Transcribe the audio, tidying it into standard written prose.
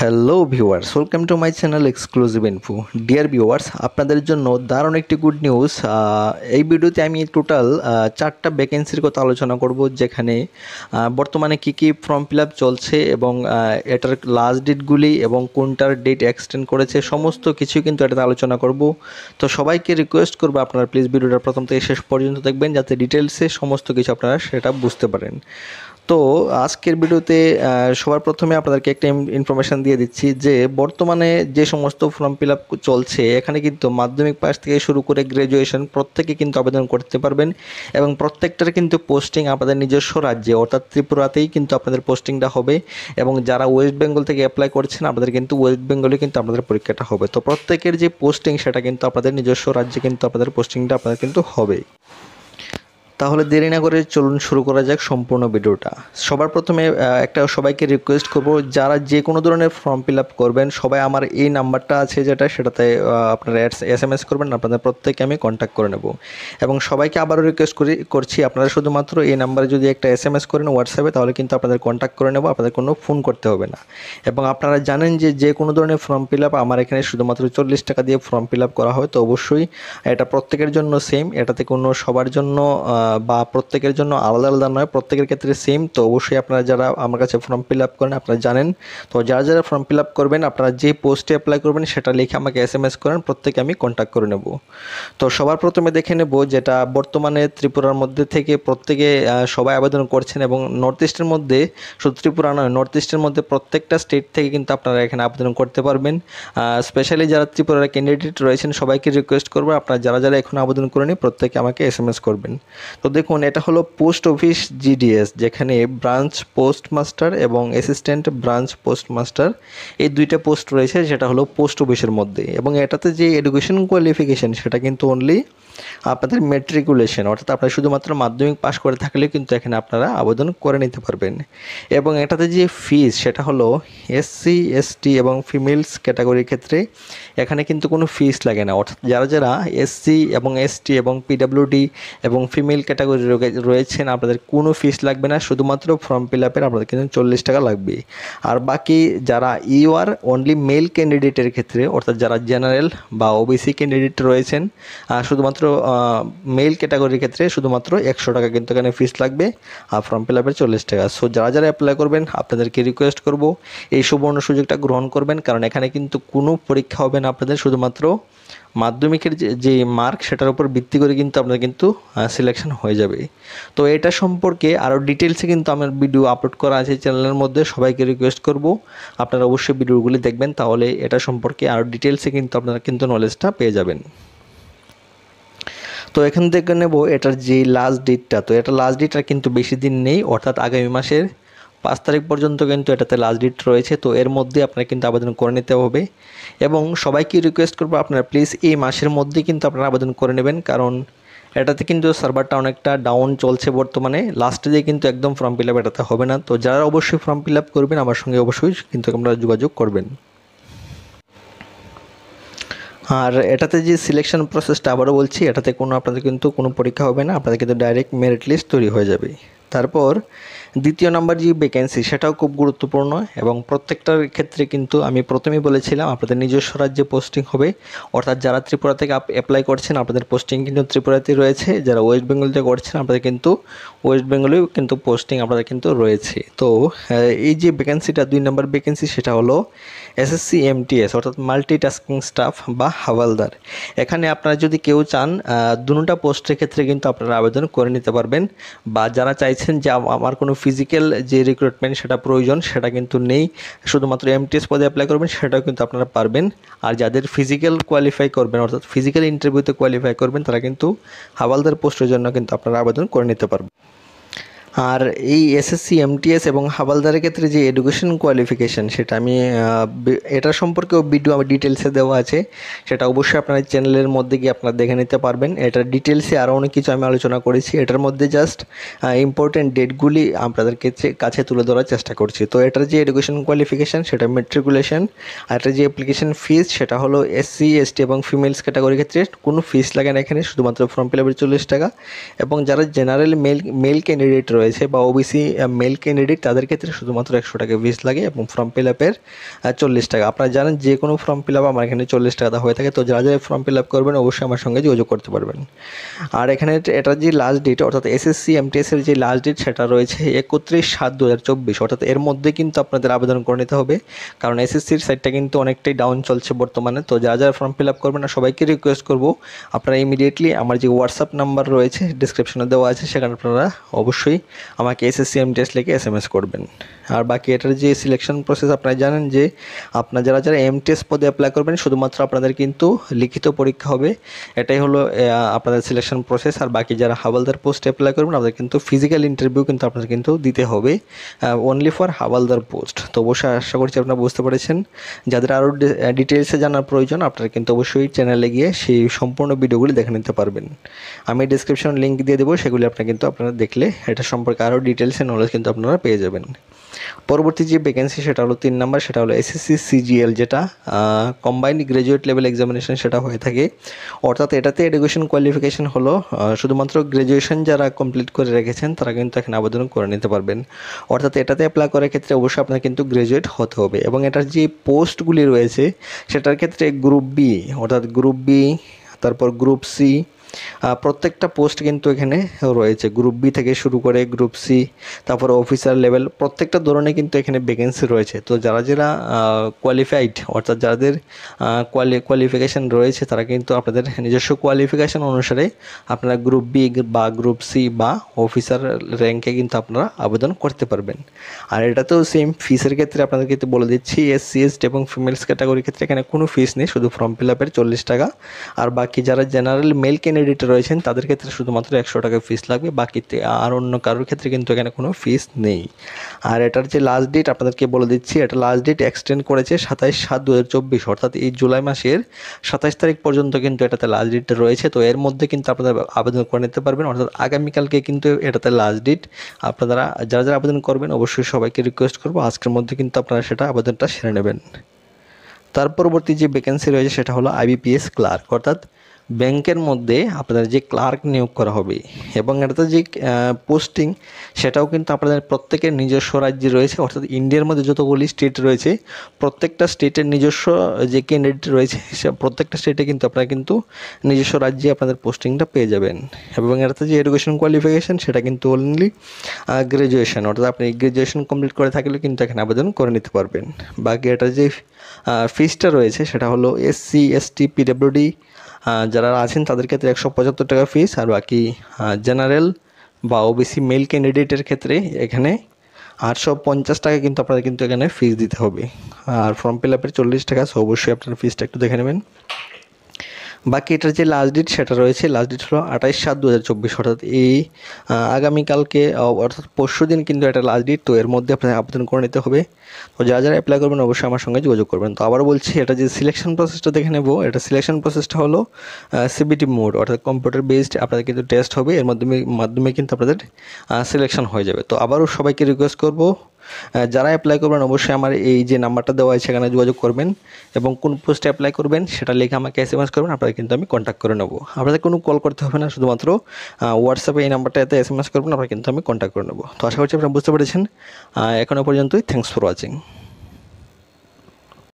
Hello viewers, welcome to my channel exclusive info. Dear viewers, আপনাদের জন্য দারুণ একটি গুড নিউজ। এই ভিডিওতে আমি টোটাল 4টা ভ্যাকেন্সির কথা আলোচনা করব, যেখানে বর্তমানে কী ফর্ম ফিল আপ চলছে এবং এটার লাস্ট ডেটগুলি এবং কোনটার ডেট এক্সটেন্ড করেছে, সমস্ত কিছু কিন্তু এটাতে আলোচনা করব। তো সবাইকে রিকোয়েস্ট করবো আপনারা প্লিজ ভিডিওটা প্রথম থেকে শেষ পর্যন্ত দেখবেন, যাতে ডিটেলসে সমস্ত কিছু আপনারা সেটা বুঝতে পারেন। তো আজকের ভিডিওতে সবার প্রথমে আপনাদেরকে একটা ইনফরমেশান দিয়ে দিচ্ছি যে বর্তমানে যে সমস্ত ফর্ম ফিল আপ চলছে, এখানে কিন্তু মাধ্যমিক পাস থেকে শুরু করে গ্র্যাজুয়েশন প্রত্যেকে কিন্তু আবেদন করতে পারবেন এবং প্রত্যেকটার কিন্তু পোস্টিং আপনাদের নিজস্ব রাজ্যে অর্থাৎ ত্রিপুরাতেই কিন্তু আপনাদের পোস্টিংটা হবে। এবং যারা ওয়েস্ট বেঙ্গল থেকে অ্যাপ্লাই করছেন, আপনাদের কিন্তু ওয়েস্ট বেঙ্গলে কিন্তু আপনাদের পরীক্ষাটা হবে। তো প্রত্যেকের যে পোস্টিং সেটা কিন্তু আপনাদের নিজস্ব রাজ্যে কিন্তু আপনাদের পোস্টিংটা আপনাদের কিন্তু হবে। তাহলে দেরি না করে চলুন শুরু করা যাক সম্পূর্ণ ভিডিওটা। সবার প্রথমে একটা সবাইকে রিকোয়েস্ট করব, যারা যে কোনো ধরনের ফর্ম ফিল আপ করবেন সবাই আমার এই নাম্বারটা আছে সেটাতে আপনারা SMS করবেন, আপনাদের প্রত্যেকে আমি কন্ট্যাক্ট করে নেব। এবং সবাইকে আবারও রিকোয়েস্ট করছি আপনারা শুধুমাত্র এই নাম্বারে যদি একটা SMS করেন হোয়াটসঅ্যাপে, তাহলে কিন্তু আপনাদের কন্ট্যাক্ট করে নেব, আপনাদের কোনো ফোন করতে হবে না। এবং আপনারা জানেন যে কোনো ধরনের ফর্ম ফিল আপ আমার এখানে শুধুমাত্র 40 টাকা দিয়ে ফর্ম ফিল আপ করা হয়। তো অবশ্যই এটা প্রত্যেকের জন্য সেম, এটাতে কোনো সবার জন্য বা প্রত্যেকের জন্য আলাদা আলাদা নয়, প্রত্যেকের ক্ষেত্রে সেম। তো অবশ্যই আপনারা যারা আমার কাছে ফর্ম ফিল আপ করেন আপনারা জানেন। তো যারা ফর্ম ফিল আপ করবেন, আপনারা যে পোস্টে অ্যাপ্লাই করবেন সেটা লিখে আমাকে SMS করেন, প্রত্যেকে আমি কন্ট্যাক্ট করে নেব। তো সবার প্রথমে দেখে নেব যেটা বর্তমানে ত্রিপুরার মধ্যে থেকে প্রত্যেকে সবাই আবেদন করছেন এবং নর্থ ইস্টের মধ্যে, শুধু ত্রিপুরা নয়, নর্থ ইস্টের মধ্যে প্রত্যেকটা স্টেট থেকে কিন্তু আপনারা এখানে আবেদন করতে পারবেন। স্পেশালি যারা ত্রিপুরার ক্যান্ডিডেট রয়েছেন সবাইকে রিকোয়েস্ট করবো আপনারা যারা এখন আবেদন করেনি প্রত্যেকে আমাকে SMS করবেন। তো দেখুন, এটা হলো পোস্ট অফিস GDS, যেখানে ব্রাঞ্চ পোস্টমাস্টার এবং অ্যাসিস্ট্যান্ট ব্রাঞ্চ পোস্টমাস্টার এই দুইটা পোস্ট রয়েছে, যেটা হলো পোস্ট অফিসের মধ্যে। এবং এটাতে যে এডুকেশন কোয়ালিফিকেশান সেটা কিন্তু অনলি আপনাদের ম্যাট্রিকুলেশন, অর্থাৎ আপনারা শুধুমাত্র মাধ্যমিক পাস করে থাকলে কিন্তু এখানে আপনারা আবেদন করে নিতে পারবেন। এবং এটাতে যে ফিস সেটা হলো SC ST এবং ফিমেলস ক্যাটাগরির ক্ষেত্রে এখানে কিন্তু কোনো ফিস লাগে না। অর্থাৎ যারা SC এবং ST এবং PWD এবং ফিমেল ক্যাটাগরি রয়েছেন আপনাদের কোনো ফিস লাগবে না, শুধুমাত্র ফর্ম ফিল আপের আপনাদের কিন্তু 40 টাকা লাগবে। আর বাকি যারা UR অনলি মেল ক্যান্ডিডেটের ক্ষেত্রে, অর্থাৎ যারা জেনারেল বা OBC ক্যান্ডিডেট রয়েছেন, শুধুমাত্র মেল ক্যাটাগরির ক্ষেত্রে শুধুমাত্র 100 টাকা কিন্তু এখানে ফিস লাগবে, আর ফর্ম ফিল আপের 40 টাকা। সো যারা অ্যাপ্লাই করবেন আপনাদেরকে রিকোয়েস্ট করব এই সুবর্ণ সুযোগটা গ্রহণ করবেন, কারণ এখানে কিন্তু কোনো পরীক্ষা হবে না আপনাদের, শুধুমাত্র মাধ্যমিকের যে মার্ক সেটার উপর ভিত্তি করে কিন্তু আপনাদের কিন্তু সিলেকশন হয়ে যাবে। তো এটা সম্পর্কে আরও ডিটেলসে কিন্তু আমার ভিডিও আপলোড করা আছে চ্যানেলের মধ্যে, সবাইকে রিকোয়েস্ট করব আপনারা অবশ্যই ভিডিওগুলি দেখবেন, তাহলে এটা সম্পর্কে আরও ডিটেলসে কিন্তু আপনারা কিন্তু নলেজটা পেয়ে যাবেন। তো এখান থেকে নেব এটার যে লাস্ট ডেটটা। তো এটা লাস্ট ডেটটা কিন্তু বেশি দিন নেই, অর্থাৎ আগামী মাসের 5 তারিখ পর্যন্ত কিন্তু এটাতে লাস্ট ডেট রয়েছে। তো এর মধ্যে আপনারা কিন্তু আবেদন করে নিতে হবে এবং সবাইকে রিকোয়েস্ট করবো আপনারা প্লিজ এই মাসের মধ্যে কিন্তু আপনারা আবেদন করে নেবেন, কারণ এটাতে কিন্তু সার্ভারটা অনেকটা ডাউন চলছে বর্তমানে। লাস্টে দিয়ে কিন্তু একদম ফর্ম ফিল আপ এটাতে হবে না। তো যারা অবশ্যই ফর্ম ফিল আপ করবেন আমার সঙ্গে অবশ্যই কিন্তু আপনারা যোগাযোগ করবেন। আর এটাতে যে সিলেকশন প্রসেসটা আবারও বলছি, এটাতে আপনাদের কিন্তু কোনো পরীক্ষা হবে না, আপনাদের কিন্তু ডাইরেক্ট মেরিট লিস্ট তৈরি হয়ে যাবে। তারপর দ্বিতীয় নাম্বার যে ভ্যাকেন্সি সেটাও খুব গুরুত্বপূর্ণ এবং প্রত্যেকটার ক্ষেত্রে কিন্তু আমি প্রথমেই বলেছিলাম আপনাদের নিজস্ব রাজ্যে পোস্টিং হবে। অর্থাৎ যারা ত্রিপুরা থেকে অ্যাপ্লাই করছেন আপনাদের পোস্টিং কিন্তু ত্রিপুরাতেই রয়েছে, যারা ওয়েস্ট বেঙ্গল থেকে করছেন আপনাদের কিন্তু ওয়েস্ট বেঙ্গলেও কিন্তু পোস্টিং আপনাদের কিন্তু রয়েছে। তো এই যে ভ্যাকেন্সিটা 2 নম্বর ভ্যাকেন্সি সেটা হলো SSC MTS, অর্থাৎ মাল্টিটাস্কিং স্টাফ বা হাওয়ালদার। এখানে আপনারা যদি কেউ চান দুটোটা পোস্টের ক্ষেত্রে কিন্তু আপনারা আবেদন করে নিতে পারবেন, বা যারা চাইছেন যে আমার কোনো ফিজিক্যাল যে রিক্রুটমেন্ট সেটা প্রয়োজন সেটা কিন্তু নেই, শুধুমাত্র MTS পদে অ্যাপ্লাই করবেন, সেটাও কিন্তু আপনারা পারবেন। আর যাদের ফিজিক্যাল কোয়ালিফাই করবেন, অর্থাৎ ফিজিক্যাল ইন্টারভিউতে কোয়ালিফাই করবেন, তারা কিন্তু হাওয়ালদার পোস্টের জন্য কিন্তু আপনারা আবেদন করে নিতে পারবেন। আর এই এসএসসি, এমটিএস এবং হাবালদারের ক্ষেত্রে যে এডুকেশন কোয়ালিফিকেশান সেটা আমি এটা সম্পর্কেও ভিডিও আমার ডিটেলসে দেওয়া আছে, সেটা অবশ্যই আপনার চ্যানেলের মধ্যে গিয়ে আপনারা দেখে নিতে পারবেন। এটার ডিটেলসে আরও অনেক কিছু আমি আলোচনা করেছি, এটার মধ্যে জাস্ট ইম্পর্টেন্ট ডেটগুলি আপনাদের কাছে তুলে ধরার চেষ্টা করছি। তো এটার যে এডুকেশন কোয়ালিফিকেশান সেটা মেট্রিকুলেশন, আর এটার যে অ্যাপ্লিকেশন ফিস সেটা হলো এসসি, এসটি এবং ফিমেলস ক্যাটাগরির ক্ষেত্রে কোনো ফিস লাগে না এখানে, শুধুমাত্র ফর্ম ফিল আপের 40 টাকা। এবং যারা জেনারেল মেল ক্যান্ডিডেট রয়েছে বা ওবিসি মেল ক্যান্ডিডেট তাদের ক্ষেত্রে শুধুমাত্র 100 টাকা ফিস লাগে এবং ফর্ম ফিল আপের 40 টাকা। আপনারা জানেন যে কোনো ফর্ম ফিল আপ আমার এখানে 40 টাকা হয়ে থাকে। তো যারা যারা ফর্ম ফিল আপ করবেন অবশ্যই আমার সঙ্গে যোগাযোগ করতে পারবেন। আর এখানে এটার যে লাস্ট ডেট অর্থাৎ এসএসসি, এমটিএসের যে লাস্ট ডেট সেটা রয়েছে 31/7/2024, অর্থাৎ এর মধ্যে কিন্তু আপনাদের আবেদন করে নিতে হবে, কারণ এসএসসির সাইটটা কিন্তু অনেকটাই ডাউন চলছে বর্তমানে। তো যারা যারা ফর্ম ফিল আপ করবেন না সবাইকে রিকোয়েস্ট করবো আপনারা ইমিডিয়েটলি আমার যে হোয়াটসঅ্যাপ নাম্বার রয়েছে ডিসক্রিপশনে দেওয়া আছে সেখানে আপনারা অবশ্যই আমাকে এসএসসি, এমটিএস লিখে এসএমএস করবেন। আর বাকি এটার যে সিলেকশন প্রসেস আপনারা জানেন যে আপনারা যারা যারা এমটিএস পদে অ্যাপ্লাই করবেন শুধুমাত্র আপনাদের কিন্তু লিখিত পরীক্ষা হবে, এটাই হলো আপনাদের সিলেকশন প্রসেস। আর বাকি যারা হাওলদার পোস্টে অ্যাপ্লাই করবেন আপনাদের কিন্তু ফিজিক্যাল ইন্টারভিউ কিন্তু আপনাদের কিন্তু দিতে হবে অনলি ফর হাওলদার পোস্ট। তো অবশ্যই আশা করছি আপনারা বুঝতে পেরেছেন। যাদের আরও ডিটেলসে জানার প্রয়োজন আপনারা কিন্তু অবশ্যই চ্যানেলে গিয়ে সেই সম্পূর্ণ ভিডিওগুলি দেখে নিতে পারবেন। আমি ডিসক্রিপশন লিঙ্ক দিয়ে দেবো, সেগুলি আপনারা দেখলে এটা সম্পর্কে আরও ডিটেলসে নলেজ কিন্তু আপনারা পেয়ে যাবেন। পরবর্তী যে ভ্যাকেন্সি সেটা হলো 3 নাম্বার, সেটা হলো এসএসসি সিজিএল, যেটা কম্বাইন্ড গ্র্যাজুয়েট লেভেল এক্সামিনেশন সেটা হয়ে থাকে। অর্থাৎ এটাতে এডুকেশন কোয়ালিফিকেশন হলো শুধুমাত্র গ্র্যাজুয়েশন যারা কমপ্লিট করে রেখেছেন তারা কিন্তু এখানে আবেদন করে নিতে পারবেন। অর্থাৎ এটাতে অ্যাপ্লাই করার ক্ষেত্রে অবশ্যই আপনার কিন্তু গ্র্যাজুয়েট হতে হবে। এবং এটার যে পোস্টগুলি রয়েছে সেটার ক্ষেত্রে গ্রুপ বি, অর্থাৎ গ্রুপ বি, তারপর গ্রুপ সি, প্রত্যেকটা পোস্ট কিন্তু এখানে রয়েছে। গ্রুপ বি থেকে শুরু করে গ্রুপ সি, তারপর অফিসার লেভেল, প্রত্যেকটা ধরনের কিন্তু এখানে ভ্যাকেন্সি রয়েছে। তো যারা যারা কোয়ালিফাইড অর্থাৎ যাদের কোয়ালিফিকেশান রয়েছে তারা কিন্তু আপনাদের নিজস্ব কোয়ালিফিকেশান অনুসারে আপনারা গ্রুপ বি বা গ্রুপ সি বা অফিসার র্যাঙ্কে কিন্তু আপনারা আবেদন করতে পারবেন। আর এটাতেও সেম ফিসের ক্ষেত্রে আপনাদের কিন্তু বলে দিচ্ছি, এসসি, এসটি এবং ফিমেলস ক্যাটাগরির ক্ষেত্রে এখানে কোনো ফিস নেই, শুধু ফর্ম ফিল আপের 40 টাকা। আর বাকি যারা জেনারেল মেল ক্যান্ডিডেট রয়েছেন তাদের ক্ষেত্রে শুধুমাত্র 100 টাকা ফিস লাগবে, বাকিতে আর অন্য কারোর ক্ষেত্রে কিন্তু এখানে কোনো ফিস নেই। আর এটার যে লাস্ট ডেট আপনাদেরকে বলে দিচ্ছি, এটা লাস্ট ডেট এক্সটেন্ড করেছে 27/7/2024, অর্থাৎ এই জুলাই মাসের 27 তারিখ পর্যন্ত কিন্তু এটাতে লাস্ট ডেট রয়েছে। তো এর মধ্যে কিন্তু আপনারা আবেদন করে নিতে পারবেন, অর্থাৎ আগামীকালকে কিন্তু এটাতে লাস্ট ডেট। আপনারা যারা যারা আবেদন করবেন অবশ্যই সবাইকে রিকোয়েস্ট করবো আজকের মধ্যে কিন্তু আপনারা সেটা আবেদনটা সেরে নেবেন। তার পরবর্তী যে ভ্যাকেন্সি রয়েছে সেটা হলো আইবিপিএস ক্লার্ক, অর্থাৎ ব্যাংকের মধ্যে আপনাদের যে ক্লার্ক নিয়োগ করা হবে। এবং এটাতে যে পোস্টিং সেটাও কিন্তু আপনাদের প্রত্যেকের নিজস্ব রাজ্যে রয়েছে, অর্থাৎ ইন্ডিয়ার মধ্যে যতগুলি স্টেট রয়েছে প্রত্যেকটা স্টেটের নিজস্ব যে ক্যান্ডিডেট রয়েছে প্রত্যেকটা স্টেটে কিন্তু আপনারা কিন্তু নিজস্ব রাজ্যে আপনাদের পোস্টিংটা পেয়ে যাবেন। এবং এটাতে যে এডুকেশন কোয়ালিফিকেশান সেটা কিন্তু অনলি গ্র্যাজুয়েশন, অর্থাৎ আপনি গ্র্যাজুয়েশন কমপ্লিট করে থাকলে কিন্তু এখানে আবেদন করে নিতে পারবেন। বাকি এটার যে ফিসটা রয়েছে সেটা হলো এসসি, এসটি, পিডব্লিউডি যারা আছেন তাদের ক্ষেত্রে 175 টাকা ফিস। আর বাকি জেনারেল বা ওবিসি মেল ক্যান্ডিডেটের ক্ষেত্রে এখানে 850 টাকা কিন্তু আপনাদের কিন্তু এখানে ফিস দিতে হবে। আর ফর্ম ফিল আপের 40 টাকা, সো অবশ্যই আপনার ফিসটা একটু দেখে নেবেন। বাকি এটার যে লাস্ট ডেট সেটা রয়েছে, লাস্ট ডেট হলো 28/7/2024, অর্থাৎ এই আগামীকালকে অর্থাৎ পরশু দিন কিন্তু এটা লাস্ট ডেট। তো এর মধ্যে আপনার আবেদন করে নিতে হবে। তো যারা যারা অ্যাপ্লাই করবেন অবশ্যই আমার সঙ্গে যোগাযোগ করবেন। তো আবার বলছি এটা যে সিলেকশন প্রসেসটা দেখে নেব, এটা সিলেকশন প্রসেসটা হলো সিবিটি মোড, অর্থাৎ কম্পিউটার বেসড আপনাদের কিন্তু টেস্ট হবে, এর মাধ্যমে কিন্তু আপনাদের সিলেকশন হয়ে যাবে। তো আবারও সবাইকে রিকোয়েস্ট করবো যারা অ্যাপ্লাই করবেন অবশ্যই আমার এই যে নাম্বারটা দেওয়া আছে সেখানে যোগাযোগ করবেন এবং কোন পোস্টে অ্যাপ্লাই করবেন সেটা লিখে আমাকে এসএমএস করবেন, আপনারা কিন্তু আমি কন্ট্যাক্ট করে নেব। আপনাদের কোনো কল করতে হবে না, শুধুমাত্র হোয়াটসঅ্যাপে এই নাম্বারটাতে এসএমএস করবেন, আপনারা কিন্তু আমি কন্ট্যাক্ট করে নেব। তো আশা করছি আপনারা বুঝতে পেরেছেন। এখনও পর্যন্তই, থ্যাঙ্কস ফর ওয়াচিং।